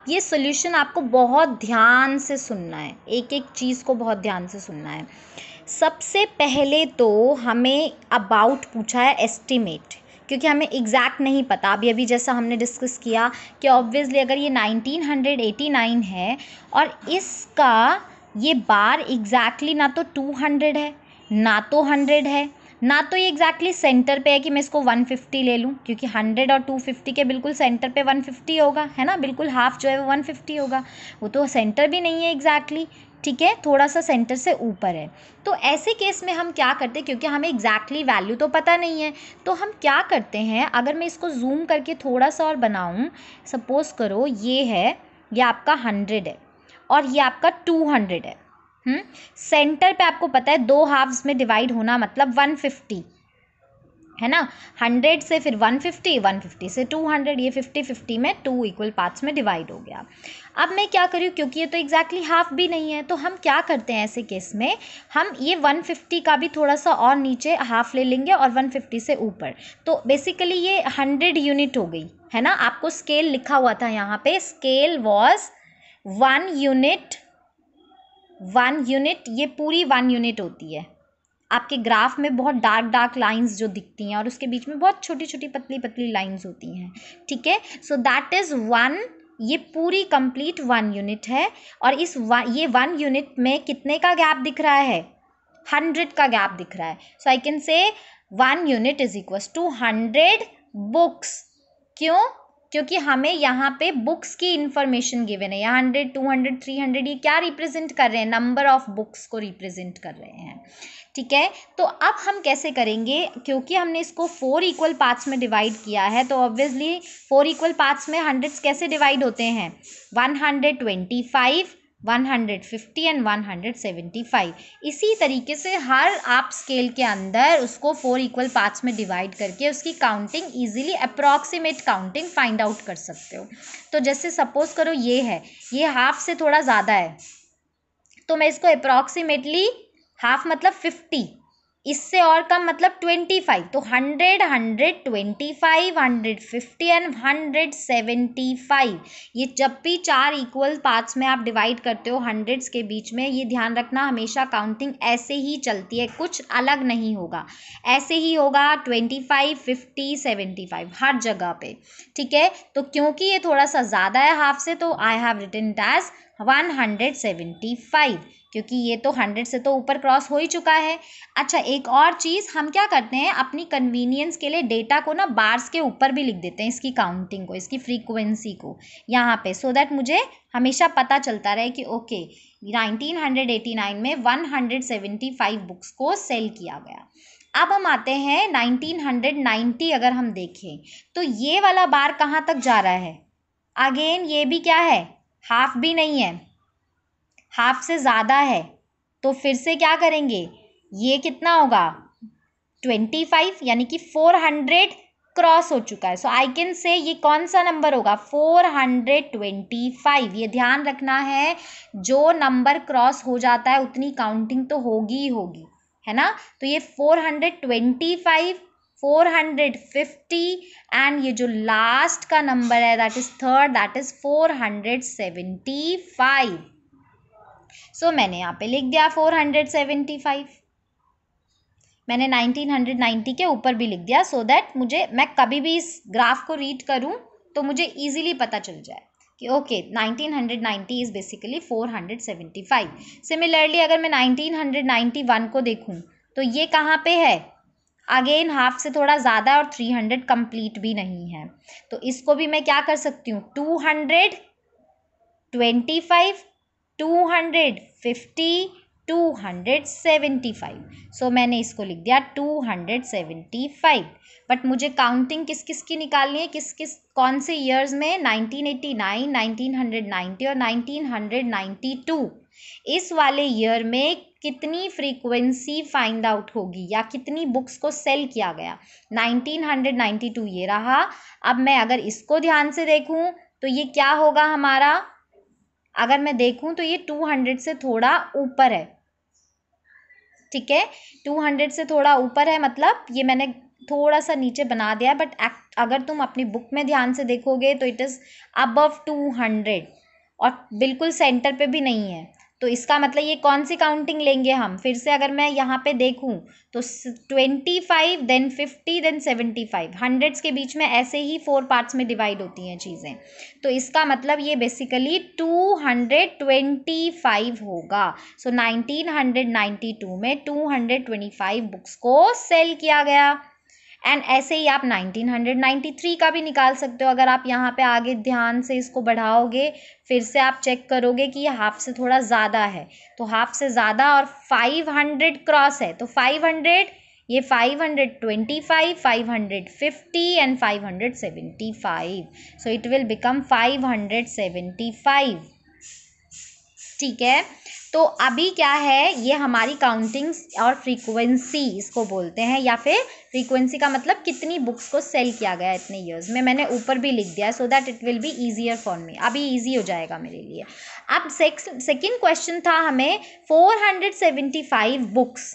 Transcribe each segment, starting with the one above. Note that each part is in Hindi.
ये सॉल्यूशन आपको बहुत ध्यान से सुनना है, एक एक चीज़ को बहुत ध्यान से सुनना है। सबसे पहले तो हमें अबाउट पूछा है एस्टिमेट, क्योंकि हमें एग्जैक्ट नहीं पता। अभी जैसा हमने डिस्कस किया कि ऑब्वियसली अगर ये 1989 है और इसका ये बार एग्जैक्टली ना तो 200 है ना तो 100 है ना तो ये एग्जैक्टली सेंटर पे है कि मैं इसको 150 ले लूँ, क्योंकि 100 और 250 के बिल्कुल सेंटर पे 150 होगा, है ना, बिल्कुल हाफ जो है वो 150 होगा। वो तो सेंटर भी नहीं है एग्जैक्टली, ठीक है, थोड़ा सा सेंटर से ऊपर है। तो ऐसे केस में हम क्या करते हैं, क्योंकि हमें एग्जैक्टली वैल्यू तो पता नहीं है, तो हम क्या करते हैं, अगर मैं इसको जूम करके थोड़ा सा और बनाऊँ, सपोज़ करो ये है, ये आपका 100 है और ये आपका 200 है। सेंटर पे आपको पता है दो हाफ्स में डिवाइड होना मतलब 150 है ना, 100 से फिर 150, 150 से 200, ये 50-50 में 2 इक्वल पार्ट्स में डिवाइड हो गया। अब मैं क्या करूँ, क्योंकि ये तो एग्जैक्टली हाफ भी नहीं है, तो हम क्या करते हैं ऐसे केस में, हम ये 150 का भी थोड़ा सा और नीचे हाफ ले लेंगे और 150 से ऊपर, तो बेसिकली ये 100 यूनिट हो गई, है ना। आपको स्केल लिखा हुआ था यहाँ पे, स्केल वॉज 1 यूनिट, 1 यूनिट, ये पूरी 1 यूनिट होती है। आपके ग्राफ में बहुत डार्क डार्क लाइंस जो दिखती हैं और उसके बीच में बहुत छोटी छोटी पतली पतली लाइंस होती हैं, ठीक है। सो दैट इज़ 1, ये पूरी कंप्लीट 1 यूनिट है। और ये 1 यूनिट में कितने का गैप दिख रहा है, 100 का गैप दिख रहा है। सो I can say 1 unit is equals to 100 books. क्यों, क्योंकि हमें यहाँ पे बुक्स की इंफॉर्मेशन गिवन है। यहाँ 100, 200, 300 ये क्या रिप्रेजेंट कर रहे हैं, नंबर ऑफ बुक्स को रिप्रेजेंट कर रहे हैं, ठीक है। तो अब हम कैसे करेंगे, क्योंकि हमने इसको 4 इक्वल पार्ट्स में डिवाइड किया है, तो ऑब्वियसली 4 इक्वल पार्ट्स में हंड्रेड्स कैसे डिवाइड होते हैं, 125, 150 एंड 175। इसी तरीके से हर आप स्केल के अंदर उसको 4 इक्वल पार्ट्स में डिवाइड करके उसकी counting easily approximate counting find out कर सकते हो। तो जैसे सपोज करो ये है, ये हाफ से थोड़ा ज़्यादा है, तो मैं इसको अप्रॉक्सीमेटली हाफ मतलब 50, इससे और कम मतलब 25, तो 100, 125, 150 एंड 175। ये जब भी 4 इक्वल पार्ट्स में आप डिवाइड करते हो हंड्रेड्स के बीच में, ये ध्यान रखना हमेशा काउंटिंग ऐसे ही चलती है, कुछ अलग नहीं होगा, ऐसे ही होगा 25, 50, 75 हर जगह पे, ठीक है। तो क्योंकि ये थोड़ा सा ज़्यादा है हाफ से, तो I have written it as 175, क्योंकि ये तो 100 से तो ऊपर क्रॉस हो ही चुका है। अच्छा, एक और चीज़ हम क्या करते हैं, अपनी कन्वीनियंस के लिए डेटा को ना बार्स के ऊपर भी लिख देते हैं, इसकी काउंटिंग को, इसकी फ्रीक्वेंसी को यहाँ पे, सो दैट मुझे हमेशा पता चलता रहे कि ओके 1989 में 175 बुक्स को सेल किया गया। अब हम आते हैं 1990, अगर हम देखें तो ये वाला बार कहाँ तक जा रहा है, अगेन ये भी क्या है, हाफ भी नहीं है, हाफ से ज़्यादा है, तो फिर से क्या करेंगे, ये कितना होगा 25, यानी कि 400 क्रॉस हो चुका है। सो आई कैन से ये कौन सा नंबर होगा, 425। ये ध्यान रखना है, जो नंबर क्रॉस हो जाता है उतनी काउंटिंग तो होगी ही होगी, है ना। तो ये 425, 450 एंड ये जो लास्ट का नंबर है that is third, that is 475। सो मैंने यहाँ पे लिख दिया 475, मैंने 1990 के ऊपर भी लिख दिया, सो दैट मैं कभी भी इस ग्राफ को रीड करूँ तो मुझे इजीली पता चल जाए कि ओके 1990 इज़ बेसिकली 475। सिमिलरली अगर मैं 1991 को देखूँ तो ये कहाँ पे है, अगेन हाफ से थोड़ा ज़्यादा और 300 कंप्लीट भी नहीं है, तो इसको भी मैं क्या कर सकती हूँ, 225, 250, 275। सो मैंने इसको लिख दिया 275। बट मुझे काउंटिंग किस किस की निकालनी है, किस किस कौन से ईयर्स में, 1989, 1990 और 1992। इस वाले ईयर में कितनी फ्रीक्वेंसी फाइंड आउट होगी या कितनी बुक्स को सेल किया गया, 1992 ये रहा। अब मैं अगर इसको ध्यान से देखूं तो ये क्या होगा हमारा, अगर मैं देखूं तो ये 200 से थोड़ा ऊपर है, ठीक है, 200 से थोड़ा ऊपर है, मतलब ये मैंने थोड़ा सा नीचे बना दिया, बट अगर तुम अपनी बुक में ध्यान से देखोगे तो इट इज़ अबव 200 और बिल्कुल सेंटर पे भी नहीं है। तो इसका मतलब ये कौन सी काउंटिंग लेंगे हम? फिर से अगर मैं यहाँ पे देखूँ तो 25 देन 50 देन 75, हंड्रेड्स के बीच में ऐसे ही 4 पार्ट्स में डिवाइड होती हैं चीज़ें। तो इसका मतलब ये बेसिकली 225 होगा। सो 1992 में 225 बुक्स को सेल किया गया। एंड ऐसे ही आप 1993 का भी निकाल सकते हो। अगर आप यहाँ पे आगे ध्यान से इसको बढ़ाओगे, फिर से आप चेक करोगे कि ये हाफ से थोड़ा ज़्यादा है, तो हाफ से ज़्यादा और 500 क्रॉस है, तो 500, ये 525, 550 and 575, so it will become 575। ठीक है, तो अभी क्या है, ये हमारी काउंटिंग्स और फ्रीक्वेंसी इसको बोलते हैं, या फिर फ्रीक्वेंसी का मतलब कितनी बुक्स को सेल किया गया इतने ईयर्स में। मैंने ऊपर भी लिख दिया so that it will be easier for me, अभी ईजी हो जाएगा मेरे लिए। अब सेकेंड क्वेश्चन था हमें 475 बुक्स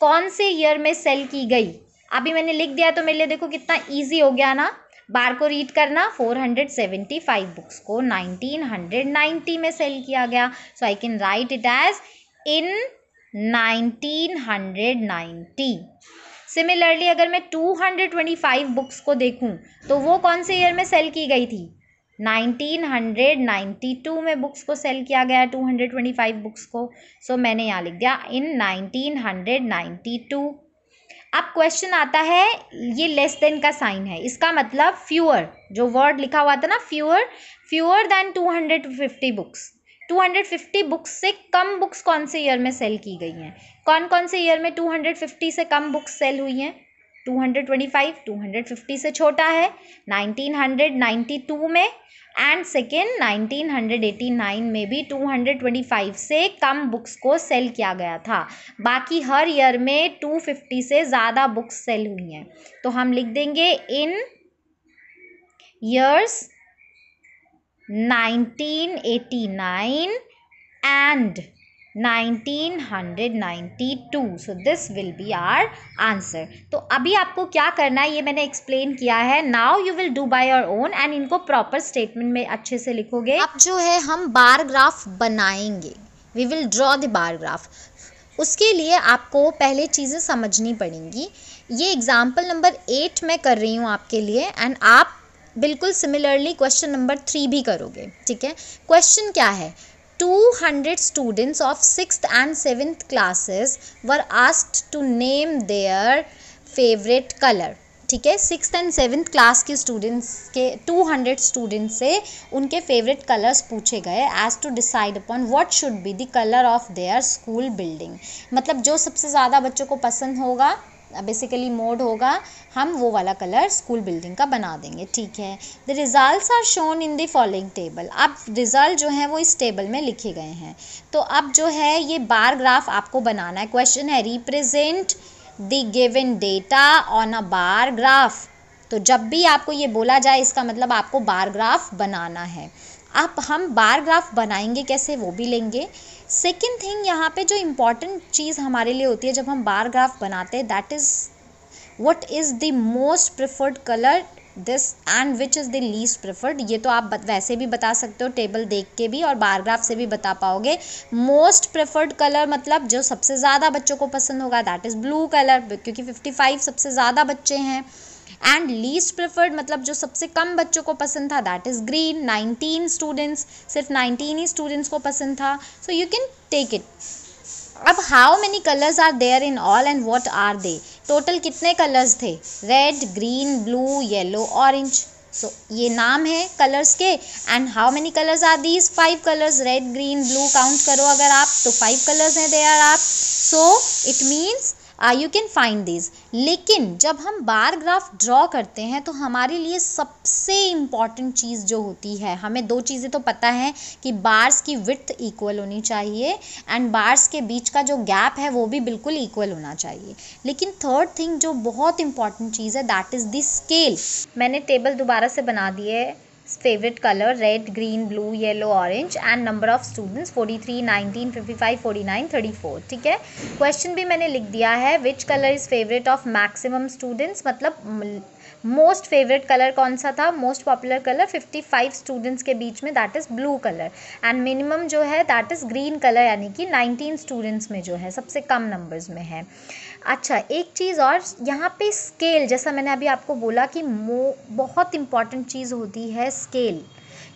कौन से ईयर में सेल की गई। अभी मैंने लिख दिया तो मेरे लिए देखो कितना ईजी हो गया ना, बार को रीड करना। 475 बुक्स को 1990 में सेल किया गया, so I can write it as in 1990। Similarly अगर मैं 225 बुक्स को देखूं तो वो कौन से ईयर में सेल की गई थी? 1992 में बुक्स को सेल किया गया 225 बुक्स को। सो मैंने यहाँ लिख दिया इन 1992। अब क्वेश्चन आता है, ये लेस देन का साइन है, इसका मतलब फ्यूअर, जो वर्ड लिखा हुआ था ना फ्यूअर देन 250 बुक्स, 250 बुक्स से कम बुक्स कौन से ईयर में सेल की गई हैं? कौन कौन से ईयर में 250 से कम बुक्स सेल हुई हैं? 225 250 से छोटा है 1992 में, एंड सेकेंड 1989 में भी 225 से कम बुक्स को सेल किया गया था। बाकी हर ईयर में 250 से ज़्यादा बुक्स सेल हुई हैं। तो हम लिख देंगे इन years 1989 and 1992, so this will be our answer। तो अभी आपको क्या करना है ये मैंने एक्सप्लेन किया है। Now you will do by your own and इनको प्रॉपर स्टेटमेंट में अच्छे से लिखोगे। अब जो है हम बार ग्राफ बनाएंगे, we will draw the bar graph. उसके लिए आपको पहले चीज़ें समझनी पड़ेंगी। ये एग्जाम्पल नंबर 8 मैं कर रही हूँ आपके लिए, एंड आप बिल्कुल सिमिलरली क्वेश्चन नंबर 3 भी करोगे। ठीक है, क्वेश्चन क्या है? 200 students of 6th and 7th classes were asked to name their favorite color। ठीक है, 6th and 7th क्लास के स्टूडेंट्स के 200 स्टूडेंट्स से उनके फेवरेट कलर्स पूछे गए as to decide upon what should be the colour of their school building. मतलब जो सबसे ज़्यादा बच्चों को पसंद होगा, बेसिकली मोड होगा, हम वो वाला कलर स्कूल बिल्डिंग का बना देंगे। ठीक है, the results are shown in the following table. अब रिजल्ट जो है वो इस टेबल में लिखे गए हैं। तो अब जो है ये बार ग्राफ आपको बनाना है। क्वेश्चन है represent the given data on a bar graph. तो जब भी आपको ये बोला जाए इसका मतलब आपको बार ग्राफ बनाना है। अब हम बार ग्राफ बनाएंगे कैसे वो भी लेंगे। सेकेंड थिंग, यहाँ पे जो इम्पॉर्टेंट चीज़ हमारे लिए होती है जब हम बार ग्राफ बनाते हैं, that is what is the most preferred colour this and which is the least preferred. ये तो आप वैसे भी बता सकते हो टेबल देख के भी, और बार ग्राफ से भी बता पाओगे। मोस्ट प्रेफर्ड कलर मतलब जो सबसे ज़्यादा बच्चों को पसंद होगा, दैट इज़ ब्लू कलर, क्योंकि 55 सबसे ज़्यादा बच्चे हैं। एंड लीस्ट प्रेफर्ड मतलब जो सबसे कम बच्चों को पसंद था, दैट इज़ ग्रीन, 19 स्टूडेंट्स, सिर्फ 19 ही स्टूडेंट्स को पसंद था। So you can take it. अब how many colours are there in all and what are they? Total कितने कलर्स थे? Red, green, blue, yellow, orange. So ये नाम है कलर्स के। And how many colours are these? 5 colours, red, green, blue. Count करो अगर आप तो 5 कलर्स हैं देयर आप। So it means you can find this. लेकिन जब हम बार ग्राफ ड्रॉ करते हैं तो हमारे लिए सबसे इम्पॉर्टेंट चीज़ जो होती है, हमें 2 चीज़ें तो पता है कि बार्स की विड्थ इक्वल होनी चाहिए एंड बार्स के बीच का जो गैप है वो भी बिल्कुल इक्वल होना चाहिए। लेकिन थर्ड थिंग जो बहुत इंपॉर्टेंट चीज़ है, दैट इज़ द स्केल। मैंने टेबल दोबारा से बना दी है। Favourite colour red, green, blue, yellow, orange and number of students 43, 19, 55, 49, 34। ठीक है, क्वेश्चन भी मैंने लिख दिया है। Which colour is favourite of maximum students, मतलब मोस्ट फेवरेट कलर कौन सा था, मोस्ट पॉपुलर कलर 55 स्टूडेंट्स के बीच में that is blue colour, and minimum जो है दैट इज़ ग्रीन कलर, यानी कि 19 स्टूडेंट्स में जो है सबसे कम नंबर्स में है। अच्छा, एक चीज़ और यहाँ पे स्केल, जैसा मैंने अभी आपको बोला कि बहुत इम्पॉर्टेंट चीज़ होती है स्केल,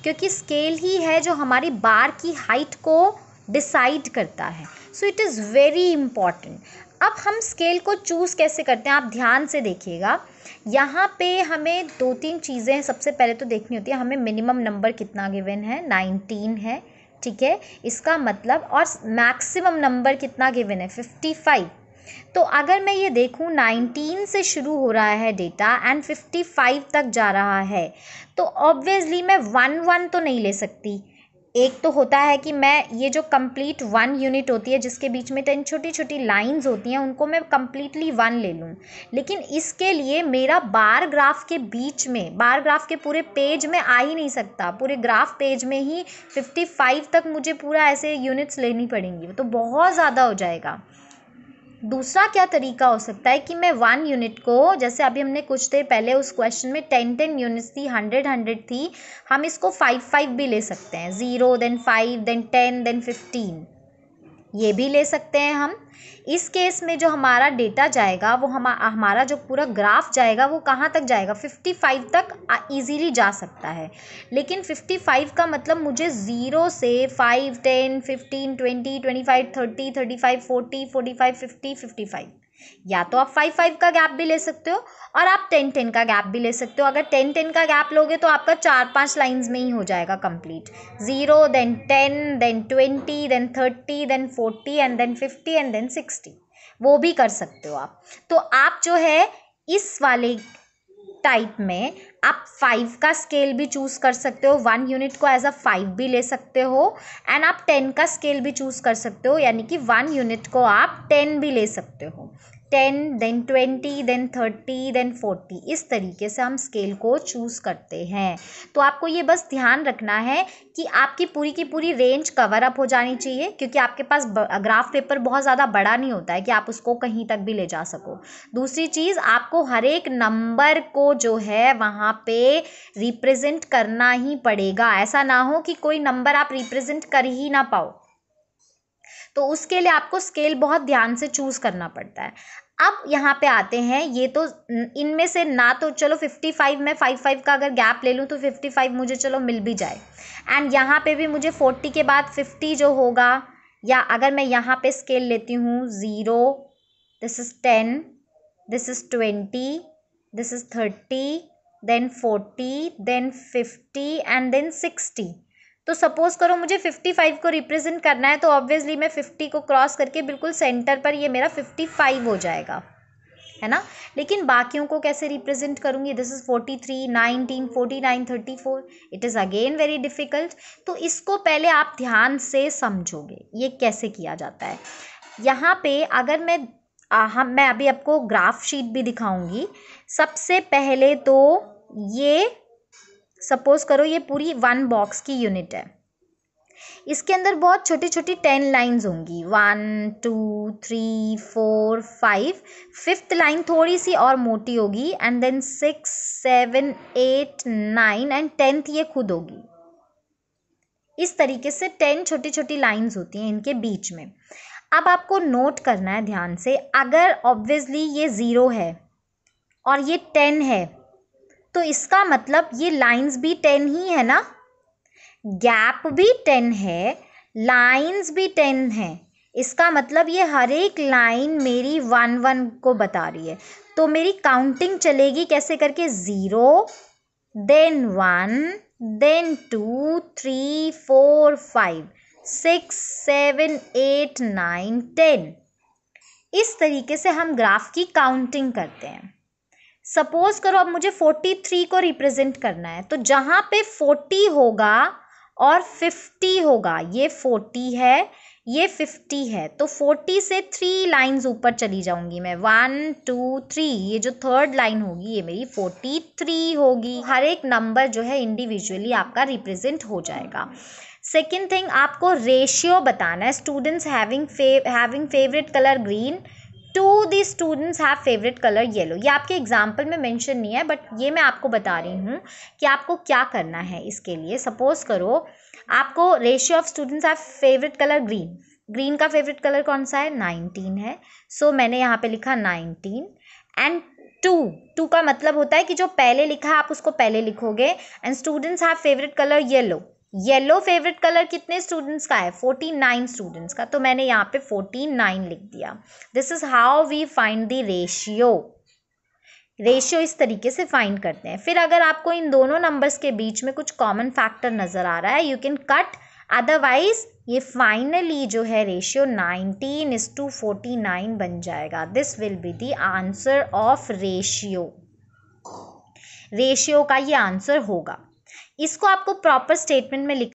क्योंकि स्केल ही है जो हमारी बार की हाइट को डिसाइड करता है। So it is very important. अब हम स्केल को चूज़ कैसे करते हैं, आप ध्यान से देखिएगा। यहाँ पे हमें 2-3 चीज़ें सबसे पहले तो देखनी होती है। हमें मिनिमम नंबर कितना गिवन है, 19 है, ठीक है, इसका मतलब, और मैक्सिमम नंबर कितना गिवन है, 55। तो अगर मैं ये देखूँ 19 से शुरू हो रहा है डेटा एंड 55 तक जा रहा है, तो ऑब्वियसली मैं 1 तो नहीं ले सकती। एक तो होता है कि मैं ये जो कंप्लीट 1 यूनिट होती है जिसके बीच में 10 छोटी छोटी लाइंस होती हैं, उनको मैं कंप्लीटली 1 ले लूँ, लेकिन इसके लिए मेरा बार ग्राफ के बीच में, बार ग्राफ के पूरे पेज में आ ही नहीं सकता, पूरे ग्राफ पेज में ही 55 तक मुझे पूरा ऐसे यूनिट्स लेनी पड़ेंगी, तो बहुत ज़्यादा हो जाएगा। दूसरा क्या तरीका हो सकता है कि मैं 1 यूनिट को, जैसे अभी हमने कुछ देर पहले उस क्वेश्चन में 10 यूनिट्स थी, 100 थी, हम इसको 5 भी ले सकते हैं, 0 देन 5 देन 10 देन 15, ये भी ले सकते हैं हम। इस केस में जो हमारा डेटा जाएगा वो हमारा जो पूरा ग्राफ जाएगा वो कहाँ तक जाएगा, 55 तक इजीली जा सकता है। लेकिन 55 का मतलब मुझे 0 से 5 10 15 20 25 30 35 40 45 50 55, या तो आप 5 का गैप भी ले सकते हो और आप 10 का गैप भी ले सकते हो। अगर 10 का गैप लोगे तो आपका 4-5 लाइंस में ही हो जाएगा complete, 0 then 10 then 20 then 30 then 40 and then 50 and then 60, वो भी कर सकते हो आप। तो आप जो है इस वाले टाइप में आप 5 का स्केल भी चूज़ कर सकते हो, 1 यूनिट को एज अ 5 भी ले सकते हो, एंड आप 10 का स्केल भी चूज़ कर सकते हो, यानी कि 1 यूनिट को आप 10 भी ले सकते हो, 10 देन 20 देन 30 देन 40, इस तरीके से हम स्केल को चूज़ करते हैं। तो आपको ये बस ध्यान रखना है कि आपकी पूरी की पूरी रेंज कवर अप हो जानी चाहिए, क्योंकि आपके पास ग्राफ पेपर बहुत ज़्यादा बड़ा नहीं होता है कि आप उसको कहीं तक भी ले जा सको। दूसरी चीज़, आपको हर एक नंबर को जो है वहाँ पे रिप्रेजेंट करना ही पड़ेगा, ऐसा ना हो कि कोई नंबर आप रिप्रेजेंट कर ही ना पाओ, तो उसके लिए आपको स्केल बहुत ध्यान से चूज़ करना पड़ता है। अब यहाँ पे आते हैं, ये तो इनमें से ना तो चलो 55 में 5 का अगर गैप ले लूँ तो 55 मुझे चलो मिल भी जाए, एंड यहाँ पे भी मुझे 40 के बाद 50 जो होगा, या अगर मैं यहाँ पे स्केल लेती हूँ 0, this is 10, this is 20, this is 30, then 40, then 50 and then 60। तो सपोज़ करो मुझे 55 को रिप्रेजेंट करना है, तो ऑब्वियसली मैं 50 को क्रॉस करके बिल्कुल सेंटर पर ये मेरा 55 हो जाएगा, है ना। लेकिन बाकियों को कैसे रिप्रेजेंट करूँगी, this is 43, 19, 49, 34, it is again very difficult. तो इसको पहले आप ध्यान से समझोगे ये कैसे किया जाता है। यहाँ पे अगर मैं अभी आपको ग्राफ शीट भी दिखाऊंगी। सबसे पहले तो ये सपोज़ करो ये पूरी 1 बॉक्स की यूनिट है, इसके अंदर बहुत छोटी छोटी 10 लाइंस होंगी, 1 2 3 4 5, 5th लाइन थोड़ी सी और मोटी होगी, एंड देन 6 7 8 9 एंड 10th ये खुद होगी। इस तरीके से 10 छोटी छोटी लाइंस होती हैं इनके बीच में। अब आपको नोट करना है ध्यान से, अगर ऑब्वियसली ये 0 है और ये 10 है, तो इसका मतलब ये लाइंस भी 10 ही है ना, गैप भी 10 है, लाइंस भी 10 है, इसका मतलब ये हर एक लाइन मेरी 1 को बता रही है। तो मेरी काउंटिंग चलेगी कैसे करके, 0 देन 1 देन 2 3 4 5 6 7 8 9 10, इस तरीके से हम ग्राफ की काउंटिंग करते हैं। सपोज करो अब मुझे 43 को रिप्रेजेंट करना है, तो जहाँ पे 40 होगा और 50 होगा, ये 40 है ये 50 है, तो 40 से 3 लाइंस ऊपर चली जाऊंगी मैं, 1 2 3, ये जो 3rd लाइन होगी ये मेरी 43 होगी। हर एक नंबर जो है इंडिविजुअली आपका रिप्रेजेंट हो जाएगा। सेकेंड थिंग, आपको रेशियो बताना है, students having favourite colour green, to the students have favourite colour yellow. ये आपके एग्जाम्पल में मेंशन नहीं है, बट ये मैं आपको बता रही हूँ कि आपको क्या करना है इसके लिए। सपोज करो आपको ratio of students have favourite colour green, green का फेवरेट कलर कौन सा है, 19 है। सो मैंने यहाँ पे लिखा 19 एंड टू का मतलब होता है कि जो पहले लिखा है आप उसको पहले लिखोगे। And students have favourite colour yellow, yellow favourite colour कितने स्टूडेंट्स का है, 49 स्टूडेंट्स का, तो मैंने यहाँ पे 49 लिख दिया। This is how we find the ratio. Ratio इस तरीके से फाइंड करते हैं। फिर अगर आपको इन दोनों नंबर्स के बीच में कुछ कॉमन फैक्टर नज़र आ रहा है, यू कैन कट, अदरवाइज ये फाइनली जो है रेशियो 19:49 बन जाएगा। This will be the answer of ratio. Ratio का ये आंसर होगा। इसको आपको प्रॉपर स्टेटमेंट में लिख